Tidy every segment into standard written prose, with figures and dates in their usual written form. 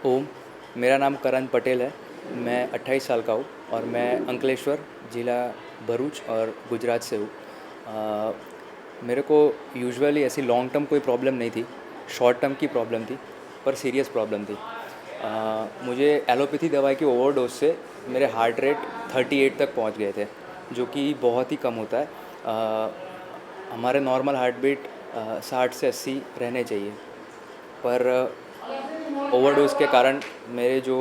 ओम, मेरा नाम करण पटेल है। मैं 28 साल का हूँ और मैं अंकलेश्वर, ज़िला भरूच और गुजरात से हूँ। अ, मेरे को यूजुअली ऐसी लॉन्ग टर्म कोई प्रॉब्लम नहीं थी, शॉर्ट टर्म की प्रॉब्लम थी, पर सीरियस प्रॉब्लम थी। मुझे एलोपैथी दवाई की ओवरडोज से मेरे हार्ट रेट 38 तक पहुँच गए थे, जो कि बहुत ही कम होता है। हमारे नॉर्मल हार्ट बीट 60 से 80 रहने चाहिए, पर ओवरडोज़ के कारण मेरे जो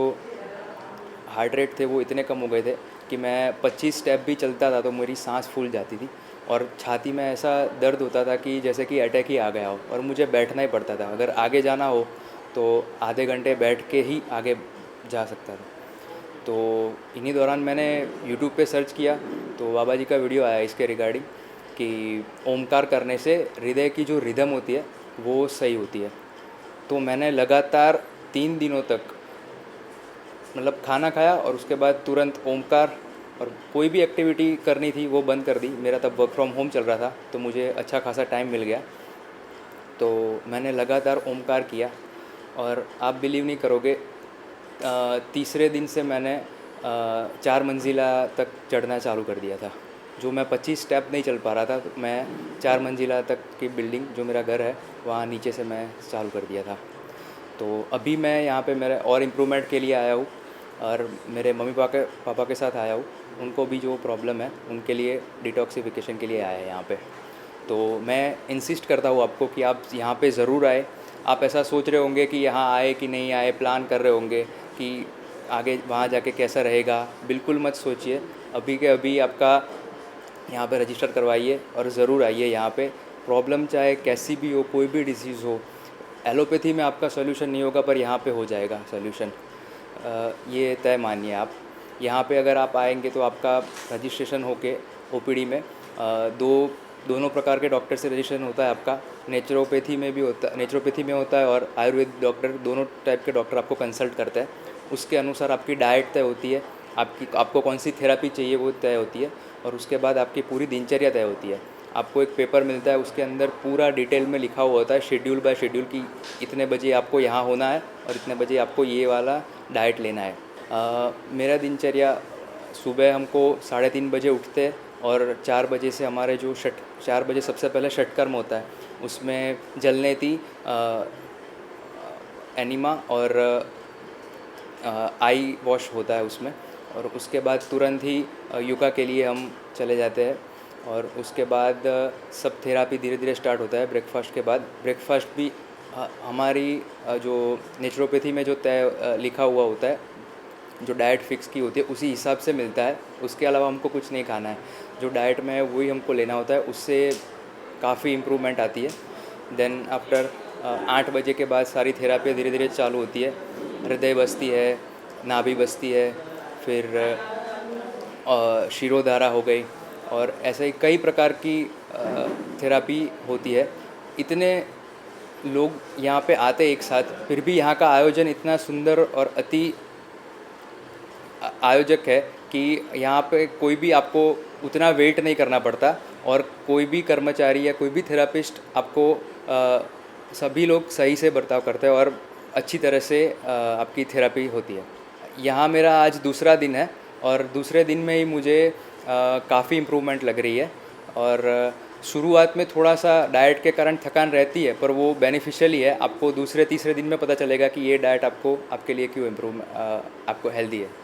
हार्ट रेट थे वो इतने कम हो गए थे कि मैं 25 स्टेप भी चलता था तो मेरी सांस फूल जाती थी और छाती में ऐसा दर्द होता था कि जैसे कि अटैक ही आ गया हो, और मुझे बैठना ही पड़ता था। अगर आगे जाना हो तो आधे घंटे बैठ के ही आगे जा सकता था। तो इन्हीं दौरान मैंने यूट्यूब पे सर्च किया तो बाबा जी का वीडियो आया इसके रिगार्डिंग कि ओमकार करने से हृदय की जो रिदम होती है वो सही होती है। तो मैंने लगातार 3 दिनों तक, मतलब खाना खाया और उसके बाद तुरंत ओमकार, और कोई भी एक्टिविटी करनी थी वो बंद कर दी। मेरा तब वर्क फ्रॉम होम चल रहा था तो मुझे अच्छा खासा टाइम मिल गया, तो मैंने लगातार ओमकार किया और आप बिलीव नहीं करोगे, तीसरे दिन से मैंने 4 मंजिला तक चढ़ना चालू कर दिया था। जो मैं 25 स्टेप नहीं चल पा रहा था, तो मैं 4 मंजिला तक की बिल्डिंग जो मेरा घर है वहाँ नीचे से मैं चालू कर दिया था। तो अभी मैं यहाँ पे मेरे और इम्प्रूवमेंट के लिए आया हूँ और मेरे मम्मी पापा के साथ आया हूँ। उनको भी जो प्रॉब्लम है उनके लिए डिटॉक्सिफिकेशन के लिए आया है यहाँ पे। तो मैं इंसिस्ट करता हूँ आपको कि आप यहाँ पे ज़रूर आए। आप ऐसा सोच रहे होंगे कि यहाँ आए कि नहीं आए, प्लान कर रहे होंगे कि आगे वहाँ जाके कैसा रहेगा। बिल्कुल मत सोचिए, अभी के अभी आपका यहाँ पे रजिस्टर करवाइए और ज़रूर आइए यहाँ पे। प्रॉब्लम चाहे कैसी भी हो, कोई भी डिसीज़ हो, एलोपैथी में आपका सॉल्यूशन नहीं होगा पर यहाँ पे हो जाएगा सॉल्यूशन। ये तय मानिए आप। यहाँ पे अगर आप आएंगे तो आपका रजिस्ट्रेशन होके ओपीडी में दोनों प्रकार के डॉक्टर से रजिस्ट्रेशन होता है आपका। नेचुरोपैथी में होता है और आयुर्वेद डॉक्टर, दोनों टाइप के डॉक्टर आपको कंसल्ट करते हैं। उसके अनुसार आपकी डाइट तय होती है, आपको कौन सी थेरेपी चाहिए वो तय होती है, और उसके बाद आपकी पूरी दिनचर्या तय होती है। आपको एक पेपर मिलता है, उसके अंदर पूरा डिटेल में लिखा हुआ होता है शेड्यूल बाय शेड्यूल कि इतने बजे आपको यहाँ होना है और इतने बजे आपको ये वाला डाइट लेना है। मेरा दिनचर्या, सुबह हमको 3:30 बजे उठते हैं और 4 बजे से हमारे जो 4 बजे सबसे पहले षटकर्म होता है, उसमें जलनेती, एनिमा और आई वॉश होता है उसमें, और उसके बाद तुरंत ही योगा के लिए हम चले जाते हैं। और उसके बाद सब थेरापी धीरे धीरे स्टार्ट होता है ब्रेकफास्ट के बाद। ब्रेकफास्ट भी हमारी जो नेचुरोपैथी में जो तय लिखा हुआ होता है, जो डाइट फिक्स की होती है उसी हिसाब से मिलता है। उसके अलावा हमको कुछ नहीं खाना है, जो डाइट में है वही हमको लेना होता है। उससे काफ़ी इम्प्रूवमेंट आती है। देन आफ्टर 8 बजे के बाद सारी थेरापी धीरे धीरे चालू होती है। हृदय बसती है, नाभि बसती है, फिर शिरोधारा हो गई, और ऐसे ही कई प्रकार की थेरापी होती है। इतने लोग यहाँ पे आते एक साथ, फिर भी यहाँ का आयोजन इतना सुंदर और अति आयोजक है कि यहाँ पे कोई भी आपको उतना वेट नहीं करना पड़ता, और कोई भी कर्मचारी या कोई भी थेरापिस्ट आपको सभी लोग सही से बर्ताव करते हैं और अच्छी तरह से आपकी थेरेपी होती है। यहाँ मेरा आज दूसरा दिन है और दूसरे दिन में ही मुझे काफ़ी इम्प्रूवमेंट लग रही है। और शुरुआत में थोड़ा सा डाइट के कारण थकान रहती है, पर वो बेनिफिशियल ही है। आपको दूसरे तीसरे दिन में पता चलेगा कि ये डाइट आपके लिए क्यों आपको हेल्दी है।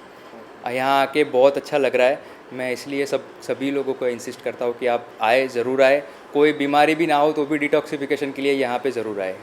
यहाँ आके बहुत अच्छा लग रहा है। मैं इसलिए सभी लोगों को इंसिस्ट करता हूँ कि आप आए, ज़रूर आए। कोई बीमारी भी ना हो तो भी डिटॉक्सिफिकेशन के लिए यहाँ पे ज़रूर आए।